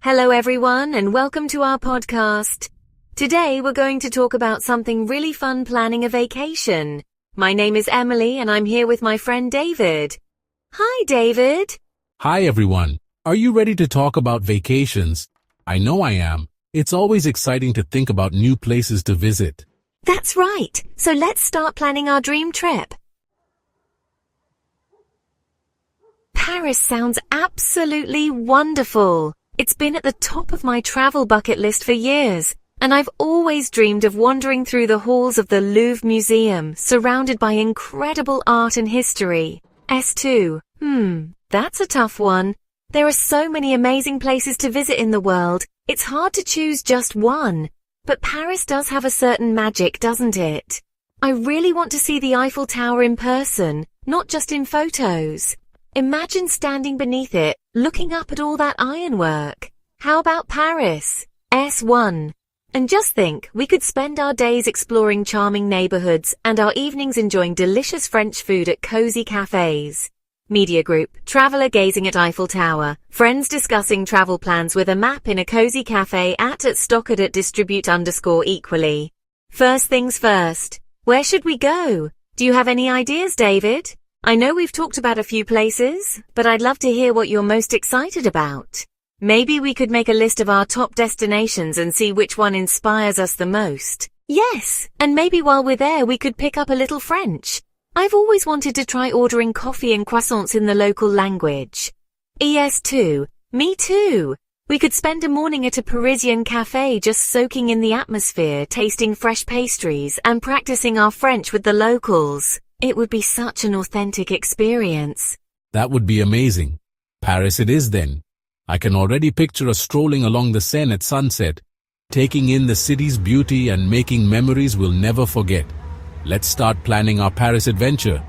Hello everyone and welcome to our podcast. Today we're going to talk about something really fun planning a vacation. My name is Emily and I'm here with my friend David. Hi David. Hi everyone. Are you ready to talk about vacations? I know I am. It's always exciting to think about new places to visit. That's right. So let's start planning our dream trip. Paris sounds absolutely wonderful. It's been at the top of my travel bucket list for years, and I've always dreamed of wandering through the halls of the Louvre Museum, surrounded by incredible art and history. S2. That's a tough one. There are so many amazing places to visit in the world, it's hard to choose just one. But Paris does have a certain magic, doesn't it? I really want to see the Eiffel Tower in person, not just in photos. Imagine standing beneath it, looking up at all that ironwork. How about Paris? S1. And just think, we could spend our days exploring charming neighborhoods and our evenings enjoying delicious French food at cozy cafes. Media group, traveler gazing at Eiffel Tower, friends discussing travel plans with a map in a cozy cafe at Stockard at distribute_equally. First things first, where should we go? Do you have any ideas, David? I know we've talked about a few places, but I'd love to hear what you're most excited about. Maybe we could make a list of our top destinations and see which one inspires us the most. Yes, and maybe while we're there we could pick up a little French. I've always wanted to try ordering coffee and croissants in the local language. ES2, me too. We could spend a morning at a Parisian cafe just soaking in the atmosphere, tasting fresh pastries and practicing our French with the locals. It would be such an authentic experience. That would be amazing. Paris it is then. I can already picture us strolling along the Seine at sunset, taking in the city's beauty and making memories we'll never forget. Let's start planning our Paris adventure.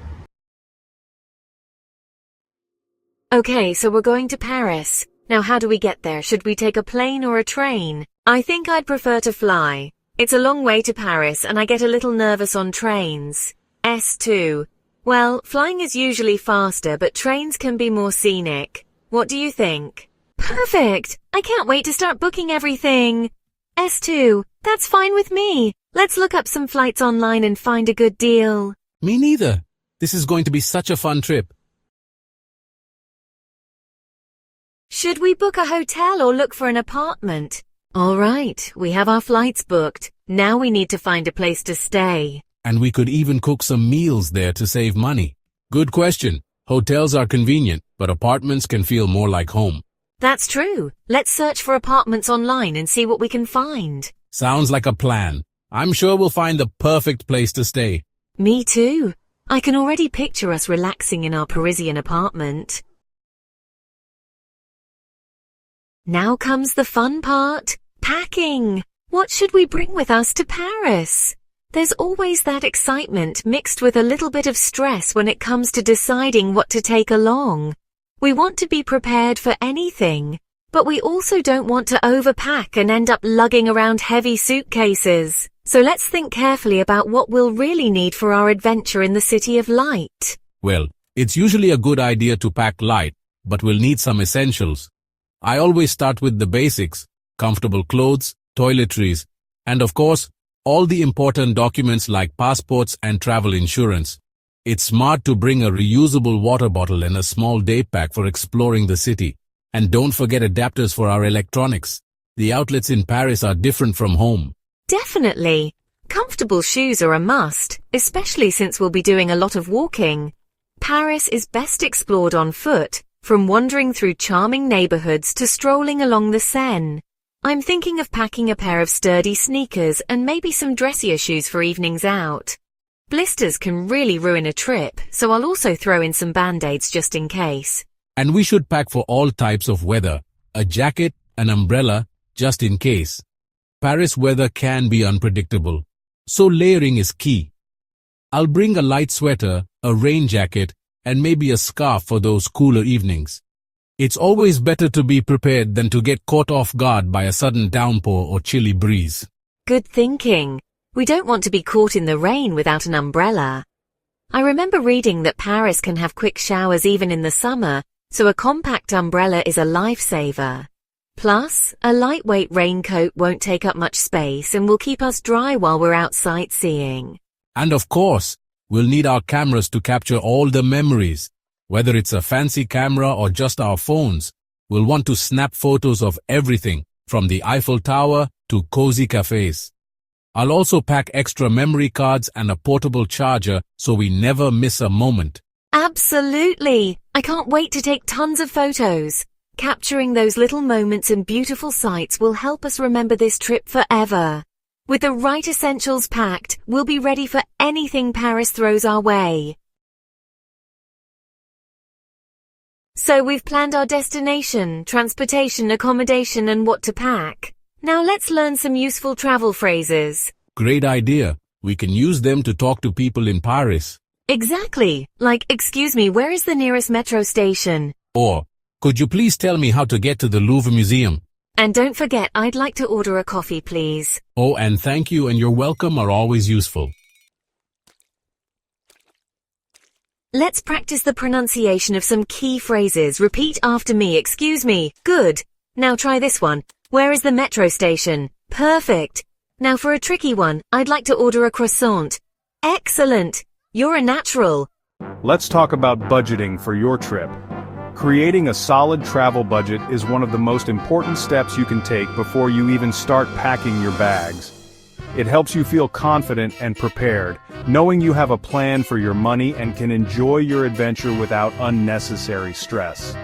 Okay, so we're going to Paris. Now how do we get there? Should we take a plane or a train? I think I'd prefer to fly. It's a long way to Paris and I get a little nervous on trains. S2. Well, flying is usually faster, but trains can be more scenic. What do you think? Perfect! I can't wait to start booking everything. S2. That's fine with me. Let's look up some flights online and find a good deal. Me neither. This is going to be such a fun trip. Should we book a hotel or look for an apartment? All right, we have our flights booked. Now we need to find a place to stay. And we could even cook some meals there to save money. Good question. Hotels are convenient, but apartments can feel more like home. That's true. Let's search for apartments online and see what we can find. Sounds like a plan. I'm sure we'll find the perfect place to stay. Me too. I can already picture us relaxing in our Parisian apartment. Now comes the fun part. Packing. What should we bring with us to Paris? There's always that excitement mixed with a little bit of stress when it comes to deciding what to take along. We want to be prepared for anything, but we also don't want to overpack and end up lugging around heavy suitcases. So let's think carefully about what we'll really need for our adventure in the City of Light. Well, it's usually a good idea to pack light, but we'll need some essentials. I always start with the basics: comfortable clothes, toiletries, and of course, all the important documents like passports and travel insurance. It's smart to bring a reusable water bottle and a small day pack for exploring the city. And don't forget adapters for our electronics. The outlets in Paris are different from home. Definitely. Comfortable shoes are a must, especially since we'll be doing a lot of walking. Paris is best explored on foot, from wandering through charming neighborhoods to strolling along the Seine. I'm thinking of packing a pair of sturdy sneakers and maybe some dressier shoes for evenings out. Blisters can really ruin a trip, so I'll also throw in some band-aids just in case. And we should pack for all types of weather: a jacket, an umbrella, just in case. Paris weather can be unpredictable, so layering is key. I'll bring a light sweater, a rain jacket, and maybe a scarf for those cooler evenings. It's always better to be prepared than to get caught off guard by a sudden downpour or chilly breeze. Good thinking. We don't want to be caught in the rain without an umbrella. I remember reading that Paris can have quick showers even in the summer, so a compact umbrella is a lifesaver. Plus, a lightweight raincoat won't take up much space and will keep us dry while we're out sightseeing. And of course, we'll need our cameras to capture all the memories. Whether it's a fancy camera or just our phones, we'll want to snap photos of everything, from the Eiffel Tower to cozy cafes. I'll also pack extra memory cards and a portable charger so we never miss a moment. Absolutely! I can't wait to take tons of photos. Capturing those little moments and beautiful sights will help us remember this trip forever. With the right essentials packed, we'll be ready for anything Paris throws our way. So we've planned our destination, transportation, accommodation, and what to pack. Now let's learn some useful travel phrases. Great idea. We can use them to talk to people in Paris. Exactly. Like, excuse me, where is the nearest metro station? Or, could you please tell me how to get to the Louvre Museum? And don't forget, I'd like to order a coffee, please. Oh, and thank you and you're welcome are always useful. Let's practice the pronunciation of some key phrases. Repeat after me. Excuse me. Good. Now try this one. Where is the metro station? Perfect. Now for a tricky one, I'd like to order a croissant. Excellent. You're a natural. Let's talk about budgeting for your trip. Creating a solid travel budget is one of the most important steps you can take before you even start packing your bags. It helps you feel confident and prepared, knowing you have a plan for your money and can enjoy your adventure without unnecessary stress.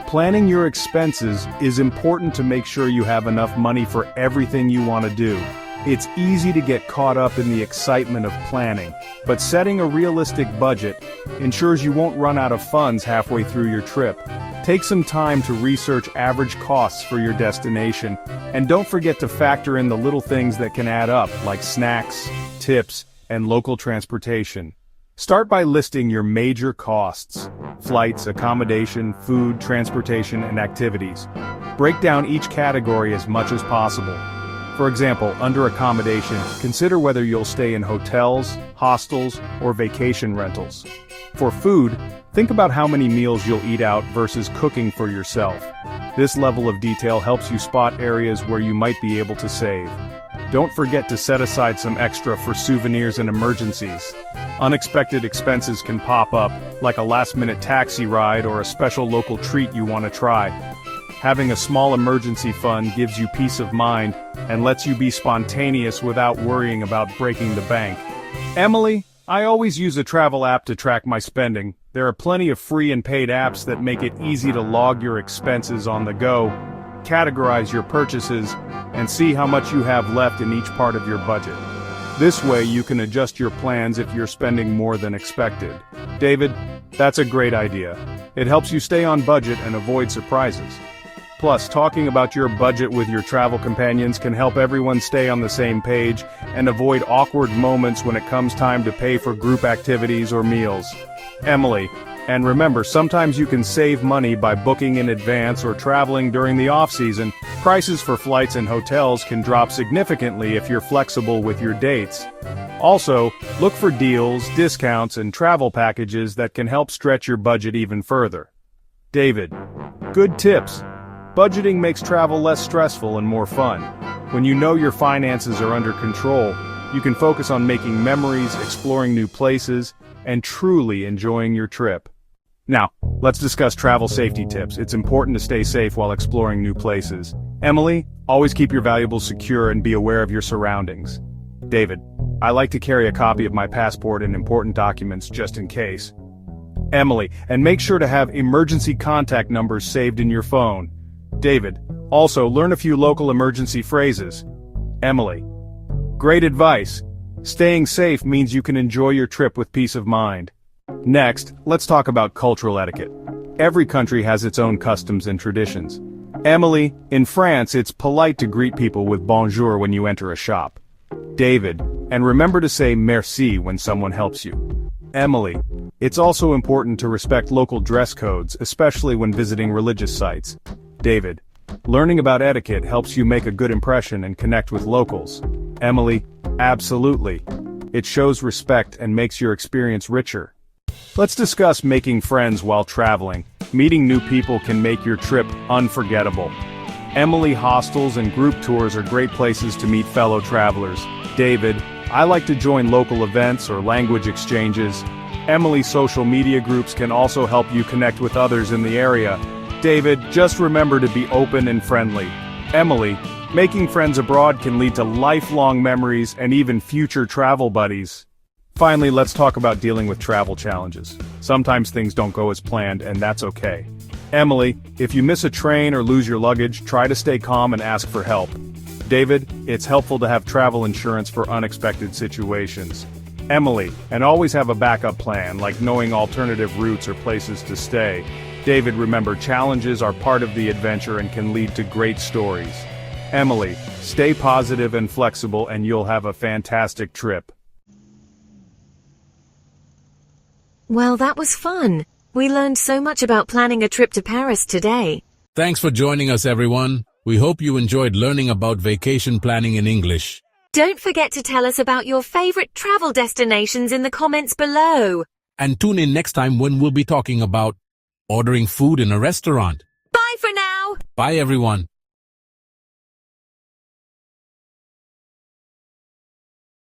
Planning your expenses is important to make sure you have enough money for everything you want to do. It's easy to get caught up in the excitement of planning, but setting a realistic budget ensures you won't run out of funds halfway through your trip. Take some time to research average costs for your destination, and don't forget to factor in the little things that can add up, like snacks, tips, and local transportation. Start by listing your major costs: flights, accommodation, food, transportation, and activities. Break down each category as much as possible. For example, under accommodation, consider whether you'll stay in hotels, hostels, or vacation rentals. For food, think about how many meals you'll eat out versus cooking for yourself. This level of detail helps you spot areas where you might be able to save. Don't forget to set aside some extra for souvenirs and emergencies. Unexpected expenses can pop up, like a last-minute taxi ride or a special local treat you want to try. Having a small emergency fund gives you peace of mind and lets you be spontaneous without worrying about breaking the bank. Emily, I always use a travel app to track my spending. There are plenty of free and paid apps that make it easy to log your expenses on the go, categorize your purchases, and see how much you have left in each part of your budget. This way you can adjust your plans if you're spending more than expected. David, that's a great idea. It helps you stay on budget and avoid surprises. Plus, talking about your budget with your travel companions can help everyone stay on the same page and avoid awkward moments when it comes time to pay for group activities or meals. Emily, and remember, sometimes you can save money by booking in advance or traveling during the off-season. Prices for flights and hotels can drop significantly if you're flexible with your dates. Also, look for deals, discounts, and travel packages that can help stretch your budget even further. David, good tips. Budgeting makes travel less stressful and more fun. When you know your finances are under control, you can focus on making memories, exploring new places, and truly enjoying your trip. Now, let's discuss travel safety tips. It's important to stay safe while exploring new places. Emily, always keep your valuables secure and be aware of your surroundings. David, I like to carry a copy of my passport and important documents just in case. Emily, and make sure to have emergency contact numbers saved in your phone. David, also learn a few local emergency phrases. Emily, great advice. Staying safe means you can enjoy your trip with peace of mind. Next, let's talk about cultural etiquette. Every country has its own customs and traditions. Emily, in France it's polite to greet people with bonjour when you enter a shop. David, and remember to say merci when someone helps you. Emily, it's also important to respect local dress codes, especially when visiting religious sites. David, learning about etiquette helps you make a good impression and connect with locals. Emily, absolutely. It shows respect and makes your experience richer. Let's discuss making friends while traveling. Meeting new people can make your trip unforgettable. Emily, hostels and group tours are great places to meet fellow travelers. David, I like to join local events or language exchanges. Emily, social media groups can also help you connect with others in the area. David, just remember to be open and friendly. Emily, making friends abroad can lead to lifelong memories and even future travel buddies. Finally, let's talk about dealing with travel challenges. Sometimes things don't go as planned, and that's okay. Emily, if you miss a train or lose your luggage, try to stay calm and ask for help. David, it's helpful to have travel insurance for unexpected situations. Emily, and always have a backup plan, like knowing alternative routes or places to stay. David, remember, challenges are part of the adventure and can lead to great stories. Emily, stay positive and flexible and you'll have a fantastic trip. Well, that was fun. We learned so much about planning a trip to Paris today. Thanks for joining us, everyone. We hope you enjoyed learning about vacation planning in English. Don't forget to tell us about your favorite travel destinations in the comments below. And tune in next time when we'll be talking about ordering food in a restaurant. Bye for now. Bye, everyone.